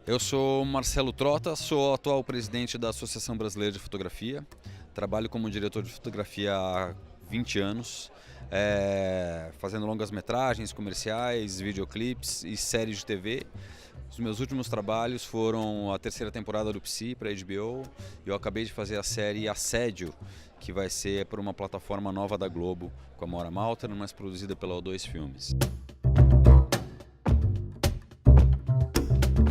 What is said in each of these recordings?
Eu sou Marcelo Trota, sou atual presidente da Associação Brasileira de Fotografia. Trabalho como diretor de fotografia há 20 anos, fazendo longas-metragens, comerciais, videoclipes e séries de TV. Os meus últimos trabalhos foram a terceira temporada do Psy para a HBO. Eu acabei de fazer a série Assédio, que vai ser por uma plataforma nova da Globo, com a Maura Maltner, mas produzida pela O2 Filmes.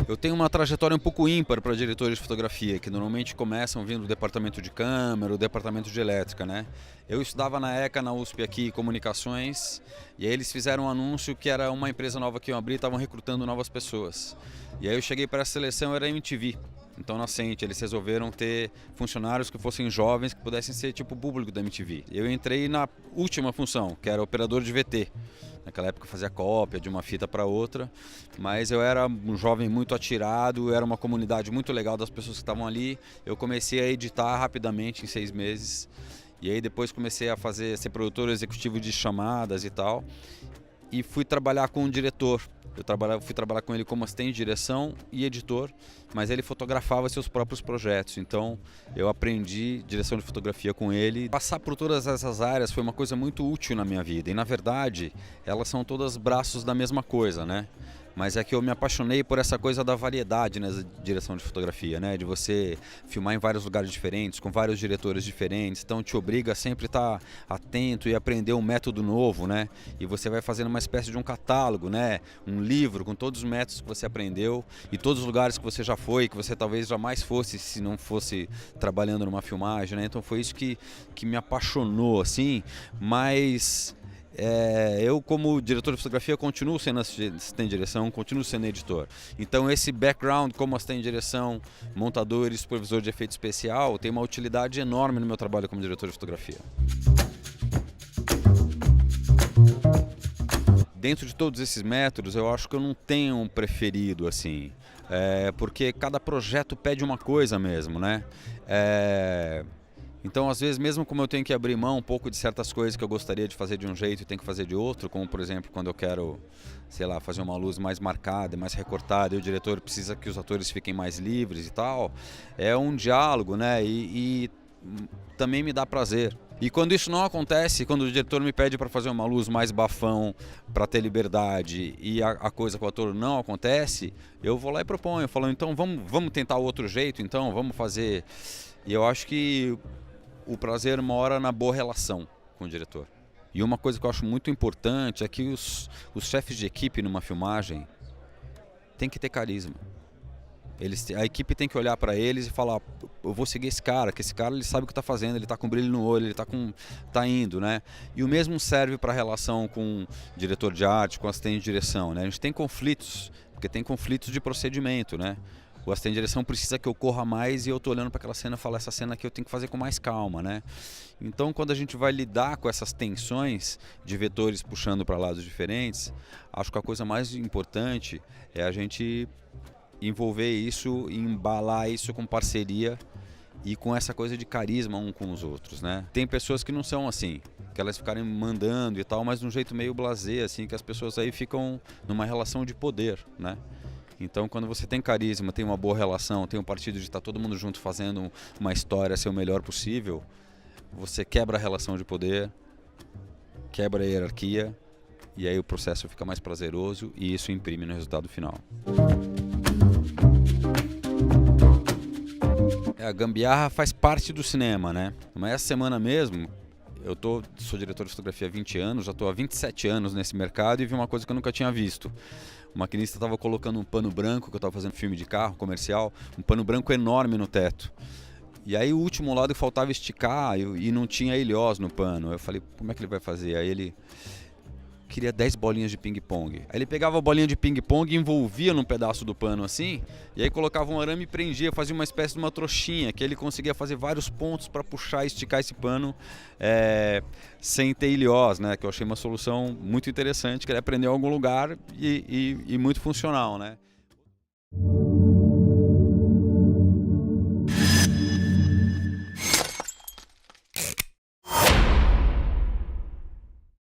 Eu tenho uma trajetória um pouco ímpar para diretores de fotografia, que normalmente começam vindo do departamento de câmera, ou departamento de elétrica, né? Eu estudava na ECA, na USP aqui, comunicações, e aí eles fizeram um anúncio que era uma empresa nova que iam abrir, estavam recrutando novas pessoas. E aí eu cheguei para essa seleção, era MTV. Então, nascente, eles resolveram ter funcionários que fossem jovens, que pudessem ser tipo o público da MTV. Eu entrei na última função, que era operador de VT. Naquela época eu fazia cópia de uma fita para outra, mas eu era um jovem muito atirado, era uma comunidade muito legal das pessoas que estavam ali. Eu comecei a editar rapidamente em 6 meses, e aí depois comecei a ser produtor executivo de chamadas e tal, e fui trabalhar com um diretor. Fui trabalhar com ele como assistente de direção e editor, mas ele fotografava seus próprios projetos. Então eu aprendi direção de fotografia com ele. Passar por todas essas áreas foi uma coisa muito útil na minha vida. E na verdade, elas são todas braços da mesma coisa, né? Mas é que eu me apaixonei por essa coisa da variedade na direção de fotografia, né? De você filmar em vários lugares diferentes, com vários diretores diferentes. Então te obriga a sempre estar atento e aprender um método novo, né? E você vai fazendo uma espécie de um catálogo, né? Um livro com todos os métodos que você aprendeu e todos os lugares que você já foi, que você talvez jamais fosse se não fosse trabalhando numa filmagem, né? Então foi isso que me apaixonou, assim, mas... eu como diretor de fotografia continuo sendo assistente de direção, continuo sendo editor. Então esse background como assistente de direção, montador e supervisor de efeito especial tem uma utilidade enorme no meu trabalho como diretor de fotografia. Dentro de todos esses métodos eu acho que eu não tenho um preferido assim, porque cada projeto pede uma coisa mesmo, né? Então, às vezes, mesmo como eu tenho que abrir mão um pouco de certas coisas que eu gostaria de fazer de um jeito e tenho que fazer de outro, como, por exemplo, quando eu quero, sei lá, fazer uma luz mais marcada, mais recortada, e o diretor precisa que os atores fiquem mais livres e tal, é um diálogo, né? E também me dá prazer. E quando isso não acontece, quando o diretor me pede para fazer uma luz mais bafão, para ter liberdade, e a coisa com o ator não acontece, eu vou lá e proponho, eu falo, então vamos tentar outro jeito, então vamos fazer... E eu acho que o prazer mora na boa relação com o diretor. E uma coisa que eu acho muito importante é que os chefes de equipe numa filmagem têm que ter carisma. A equipe tem que olhar para eles e falar, eu vou seguir esse cara, que esse cara ele sabe o que está fazendo, ele está com brilho no olho, ele tá indo, né? E o mesmo serve para a relação com o diretor de arte, com o assistente de direção, né? A gente tem conflitos, porque tem conflitos de procedimento, né? O assistente de direção precisa que eu corra mais e eu estou olhando para aquela cena e falo, essa cena aqui eu tenho que fazer com mais calma, né? Então, quando a gente vai lidar com essas tensões de vetores puxando para lados diferentes, acho que a coisa mais importante é a gente envolver isso, embalar isso com parceria e com essa coisa de carisma um com os outros, né? Tem pessoas que não são assim, que elas ficarem mandando e tal, mas de um jeito meio blasé, assim, que as pessoas aí ficam numa relação de poder, né? Então, quando você tem carisma, tem uma boa relação, tem um partido de estar todo mundo junto fazendo uma história ser o melhor possível, você quebra a relação de poder, quebra a hierarquia, e aí o processo fica mais prazeroso e isso imprime no resultado final. A gambiarra faz parte do cinema, né? Mas essa semana mesmo, sou diretor de fotografia há 20 anos, já estou há 27 anos nesse mercado e vi uma coisa que eu nunca tinha visto. O maquinista estava colocando um pano branco, que eu estava fazendo filme de carro comercial, um pano branco enorme no teto. E aí o último lado faltava esticar e não tinha ilhós no pano. Eu falei, como é que ele vai fazer? Aí ele queria 10 bolinhas de ping-pong. Aí ele pegava a bolinha de ping-pong e envolvia num pedaço do pano assim, e aí colocava um arame e prendia, fazia uma espécie de uma trouxinha, que ele conseguia fazer vários pontos para puxar e esticar esse pano sem ter ilhós, né? Que eu achei uma solução muito interessante, que ele aprendeu em algum lugar e muito funcional, né?